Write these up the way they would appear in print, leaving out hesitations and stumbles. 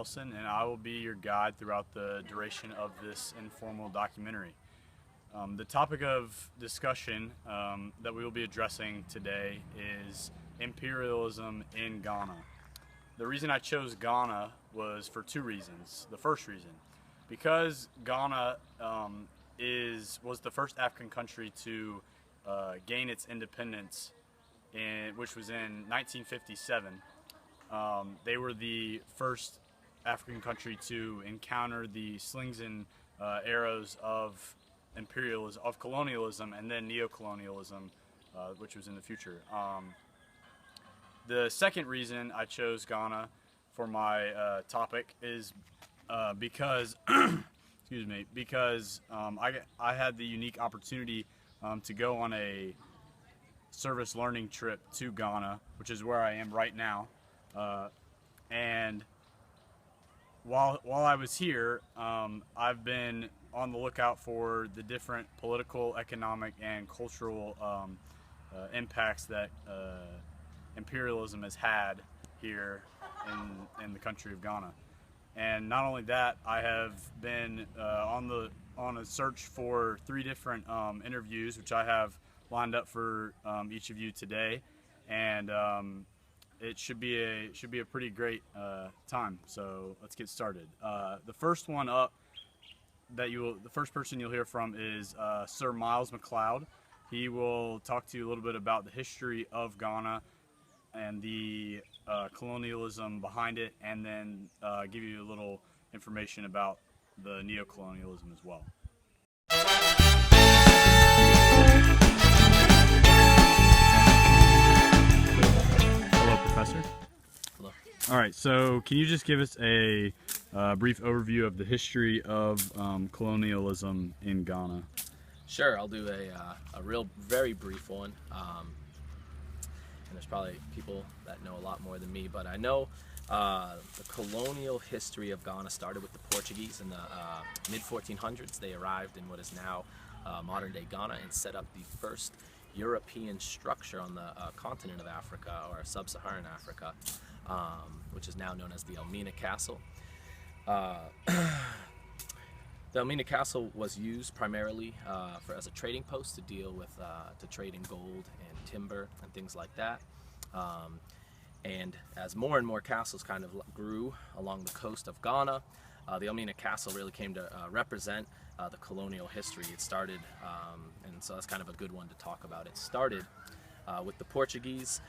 Nelson, and I will be your guide throughout the duration of this informal documentary. The topic of discussion that we will be addressing today is imperialism in Ghana. The reason I chose Ghana was for two reasons. The first reason, because Ghana was the first African country to gain its independence, which was in 1957. They were the first African country to encounter the slings and arrows of imperialism, of colonialism, and then neo-colonialism, which was in the future. The second reason I chose Ghana for my topic is because, excuse me, because I had the unique opportunity to go on a service learning trip to Ghana, which is where I am right now. And while I was here, I've been on the lookout for the different political, economic, and cultural impacts that imperialism has had here in the country of Ghana. And not only that, I have been on a search for 3 different interviews, which I have lined up for each of you today, and it should be a pretty great time. So let's get started. The first one up the first person you'll hear from is Sir Miles McLeod. He will talk to you a little bit about the history of Ghana and the colonialism behind it, and then give you a little information about the neo-colonialism as well. Hello, Professor. Hello. All right, so can you just give us a brief overview of the history of colonialism in Ghana? Sure, I'll do a very brief one. And there's probably people that know a lot more than me, but I know the colonial history of Ghana started with the Portuguese in the mid-1400s. They arrived in what is now modern-day Ghana and set up the first European structure on the continent of Africa, or sub-Saharan Africa, which is now known as the Elmina Castle. The Elmina Castle was used primarily as a trading post to deal with to trade in gold and timber and things like that. And as more and more castles kind of grew along the coast of Ghana, the Elmina Castle really came to represent the colonial history. It started, and so that's kind of a good one to talk about. It started with the Portuguese.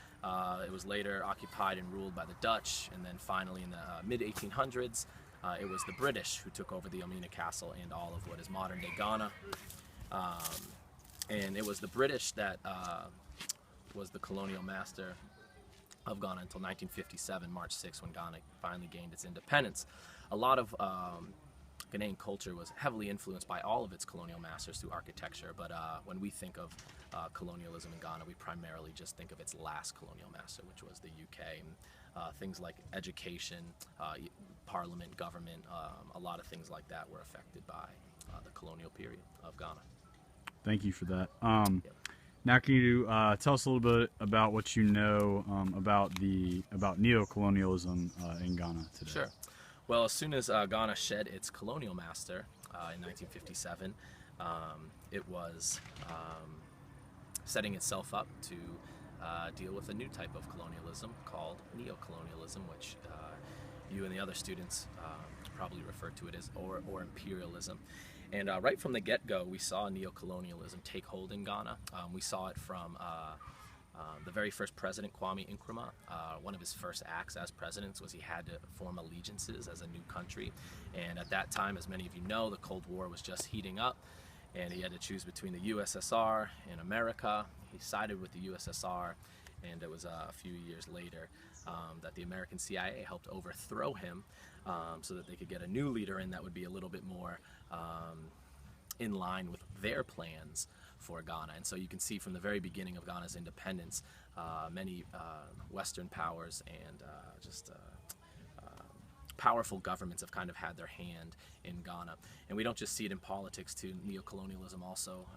It was later occupied and ruled by the Dutch, and then finally in the mid-1800s, it was the British who took over the Elmina Castle and all of what is modern-day Ghana. And it was the British that was the colonial master of Ghana until 1957, March 6, when Ghana finally gained its independence. A lot of Ghanaian culture was heavily influenced by all of its colonial masters through architecture, but when we think of colonialism in Ghana, we primarily just think of its last colonial master, which was the UK. And, things like education, parliament, government, a lot of things like that were affected by the colonial period of Ghana. Thank you for that. Yep. Now, can you tell us a little bit about what you know about neo-colonialism in Ghana today? Sure. Well, as soon as Ghana shed its colonial master in 1957, it was setting itself up to deal with a new type of colonialism called neo-colonialism, which you and the other students probably refer to it as or imperialism. And right from the get-go, we saw neo-colonialism take hold in Ghana. We saw it from the very first president, Kwame Nkrumah. One of his first acts as president was he had to form allegiances as a new country. And at that time, as many of you know, the Cold War was just heating up, and he had to choose between the USSR and America. He sided with the USSR, and it was a few years later that the American CIA helped overthrow him so that they could get a new leader in that would be a little bit more in line with their plans for Ghana. And so you can see from the very beginning of Ghana's independence, many Western powers and powerful governments have kind of had their hand in Ghana. And we don't just see it in politics too. Neo-colonialism also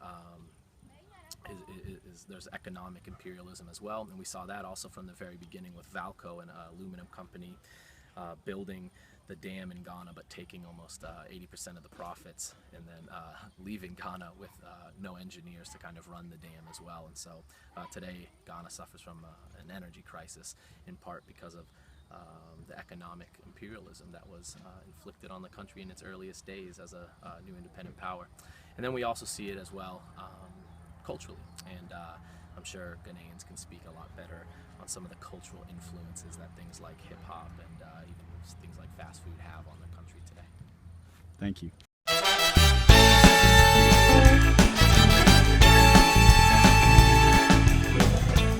there's economic imperialism as well, and we saw that also from the very beginning with Valco, an aluminum company building the dam in Ghana, but taking almost 80% of the profits, and then leaving Ghana with no engineers to kind of run the dam as well. And so today Ghana suffers from an energy crisis, in part because of the economic imperialism that was inflicted on the country in its earliest days as a new independent power. And then we also see it as well culturally, and I'm sure Ghanaians can speak a lot better on some of the cultural influences that things like hip-hop and even things like fast food have on the country today. Thank you.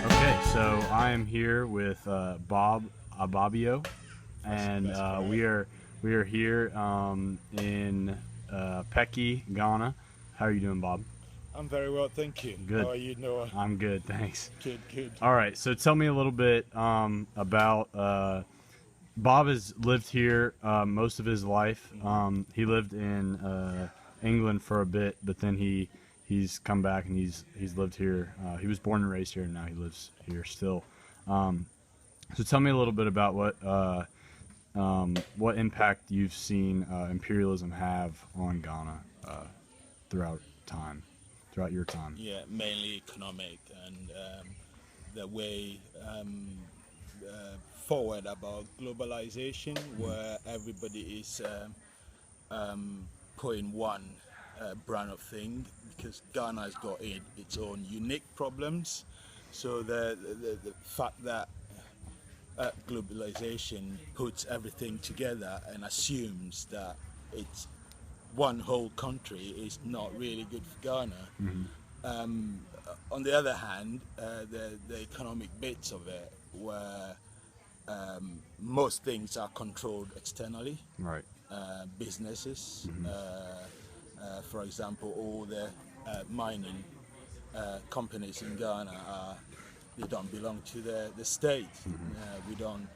Okay, so I am here with Bob Ababio, and we are here in Peki, Ghana. How are you doing, Bob? I'm very well, thank you. Good. How are you, Noah? I'm good, thanks. Good. All right, so tell me a little bit about Bob has lived here most of his life. He lived in England for a bit, but then he's come back and he's lived here. He was born and raised here, and now he lives here still. So tell me a little bit about what impact you've seen imperialism have on Ghana throughout your time. Yeah, mainly economic, and the way forward about globalization, where everybody is putting one brand of thing, because Ghana has got its own unique problems. So the fact that globalization puts everything together and assumes that it's one whole country is not really good for Ghana. On the other hand, the economic bits of it, where most things are controlled externally, Right. Businesses, for example, all the mining companies in Ghana they don't belong to the state. We don't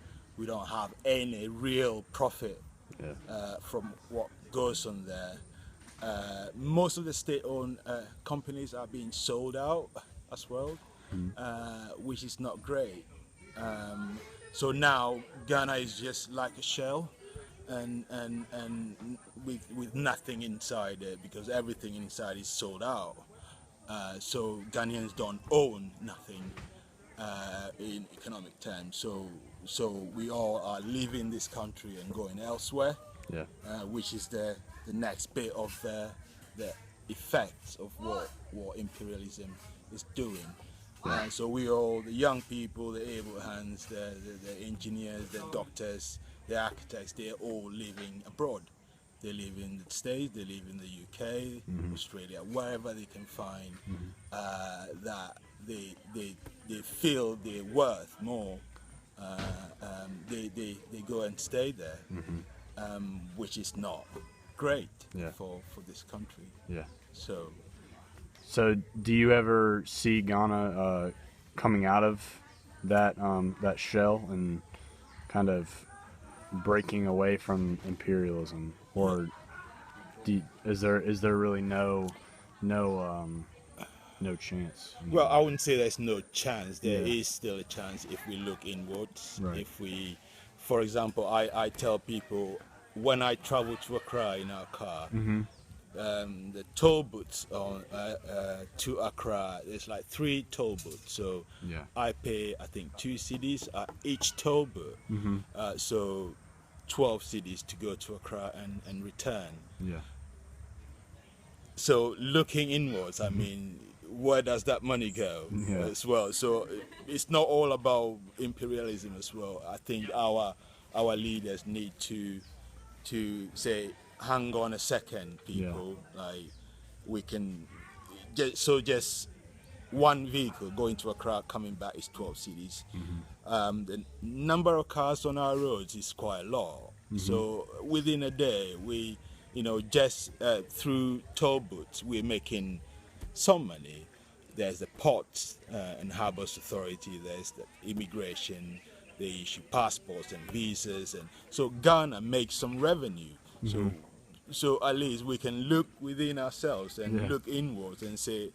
have any real profit from what goes on there. Most of the state-owned companies are being sold out as well, which is not great. So now Ghana is just like a shell, and with nothing inside it, because everything inside is sold out. So Ghanaians don't own nothing in economic terms. So we all are leaving this country and going elsewhere. Yeah. Which is the next bit of the effects of what imperialism is doing. So we all, the young people, the able hands, the engineers, the doctors, the architects, they're all living abroad. They live in the States, they live in the UK, Australia, wherever they can find that they feel they're worth more. They go and stay there. Which is not great for this country. Yeah. So do you ever see Ghana coming out of that shell and kind of breaking away from imperialism, or is there really no chance? Well, I wouldn't say there's no chance. There is still a chance if we look inwards. Right. If we, for example, I tell people when I travel to Accra in our car, the toll booths to Accra, there's like 3 toll booths. So I pay, I think, 2 cedis at each toll booth. So 12 cedis to go to Accra and return. Yeah. So looking inwards, I mean, where does that money go as well? So it's not all about imperialism as well. I think our leaders need to say, hang on a second, people. Like, we can just one vehicle going to Accra, coming back is 12 cities. The number of cars on our roads is quite a lot. So within a day, we, just through toll booths, we're making some money. There's the ports and harbours authority. There's the immigration. They issue passports and visas, and so Ghana makes some revenue. So at least we can look within ourselves and look inwards and say,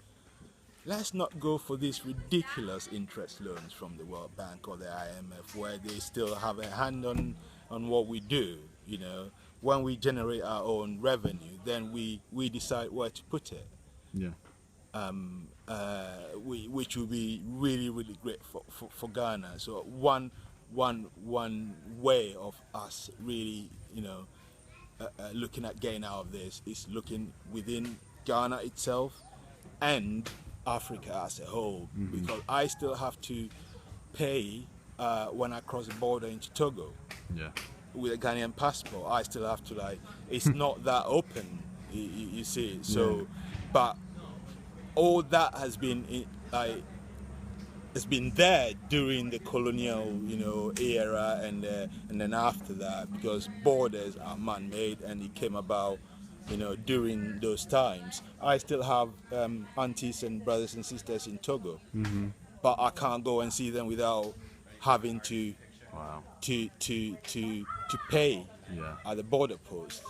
let's not go for these ridiculous interest loans from the World Bank or the IMF, where they still have a hand on on what we do. You know, when we generate our own revenue, then we decide where to put it. Yeah. Which will be really, really great for Ghana. So one way of us really, you know, looking at getting out of this is looking within Ghana itself and Africa as a whole, because I still have to pay when I cross the border into Togo. Yeah. With a Ghanaian passport, I still have to, like, it's not that open, you see. So, but all that has been has been there during the colonial, you know, era, and then after that, because borders are man-made and it came about, you know, during those times. I still have aunties and brothers and sisters in Togo, but I can't go and see them without having to to pay at the border post.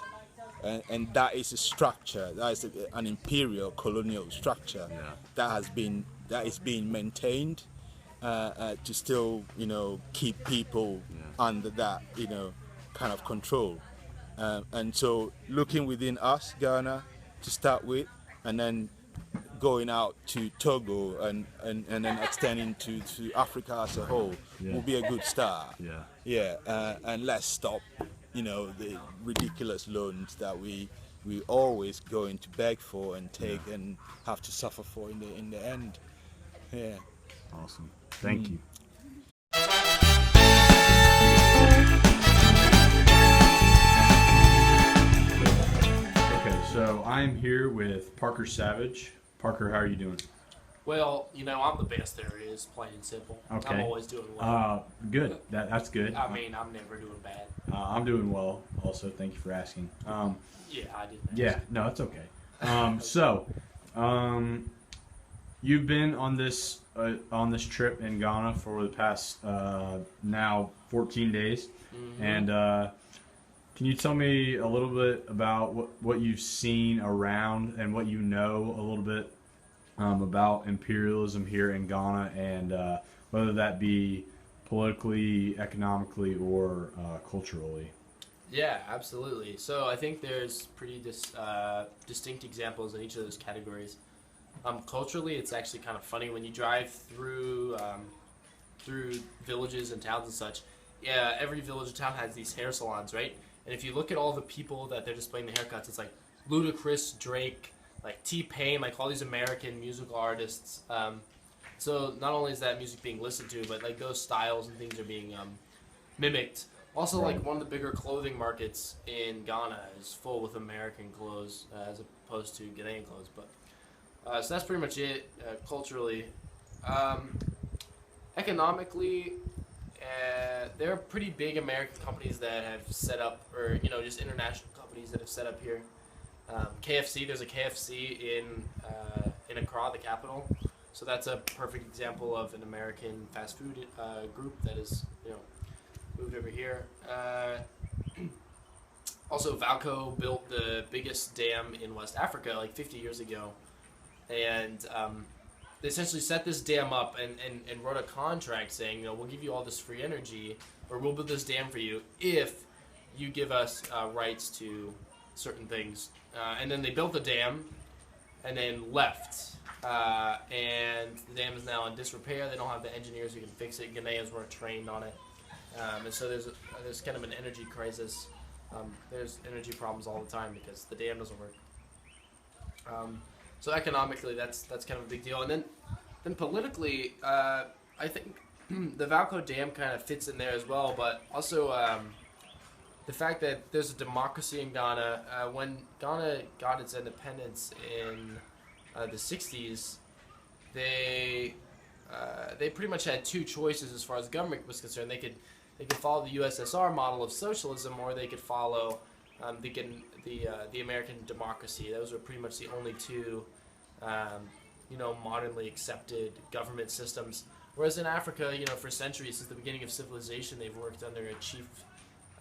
And that is a structure, that is an imperial colonial structure that is being maintained to still, you know, keep people under that, you know, kind of control. And so looking within us, Ghana, to start with, and then going out to Togo and then extending to Africa as a whole will be a good start. And let's stop, you know, the ridiculous loans that we always going to beg for and take and have to suffer for in the end. Yeah. Awesome. Thank you. Okay, so I'm here with Parker Savage. Parker, how are you doing? Well, you know, I'm the best there is, plain and simple. Okay. I'm always doing well. Good. That's good. I mean, I'm never doing bad. I'm doing well also. Thank you for asking. Yeah, I did. Yeah, no, it's okay. So, you've been on this trip in Ghana for the past now 14 days, and can you tell me a little bit about what you've seen around and what you know a little bit about imperialism here in Ghana, and whether that be politically, economically, or culturally? Yeah, absolutely. So I think there's pretty distinct examples in each of those categories. Culturally, it's actually kind of funny when you drive through villages and towns and such. Yeah, every village and town has these hair salons, right? And if you look at all the people that they're displaying the haircuts, it's like Ludacris, Drake, like T-Pain, like all these American musical artists. So not only is that music being listened to, but like those styles and things are being mimicked. Also, like one of the bigger clothing markets in Ghana is full with American clothes as opposed to Ghanaian clothes. But so that's pretty much it culturally. Economically, there are pretty big American companies that have set up, or you know, just international companies that have set up here. KFC, there's a KFC in Accra, the capital. So that's a perfect example of an American fast food group that is, you know, moved over here. Also, Valco built the biggest dam in West Africa like 50 years ago, and they essentially set this dam up and wrote a contract saying, you know, we'll give you all this free energy, or we'll build this dam for you if you give us rights to certain things. And then they built the dam and then left. And the dam is now in disrepair. They don't have the engineers who can fix it. Ghanaians weren't trained on it. And so there's kind of an energy crisis. There's energy problems all the time because the dam doesn't work. So economically, that's kind of a big deal. And then politically, I think the Valco Dam kind of fits in there as well. But also the fact that there's a democracy in Ghana. When Ghana got its independence in the 60s, they pretty much had two choices as far as government was concerned. They could follow the USSR model of socialism, or they could follow the American democracy. Those were pretty much the only two, modernly accepted government systems. Whereas in Africa, you know, for centuries, since the beginning of civilization, they've worked under a chief,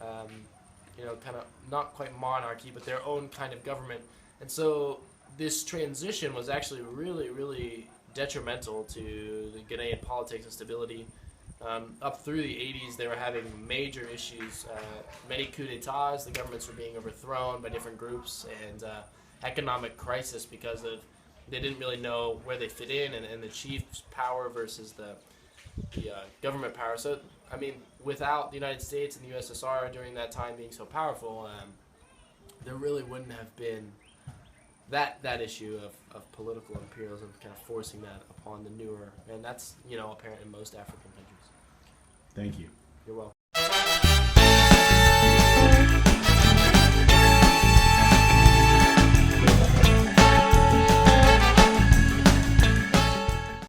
kind of not quite monarchy, but their own kind of government. And so this transition was actually really, really detrimental to the Ghanaian politics and stability. Up through the 80s, they were having major issues, many coups d'etats, the governments were being overthrown by different groups, and economic crisis because of they didn't really know where they fit in, and the chief's power versus the government power. So, I mean, without the United States and the USSR during that time being so powerful, there really wouldn't have been that issue of political imperialism kind of forcing that upon the newer, and that's, apparent in most African countries. Thank you. You're welcome.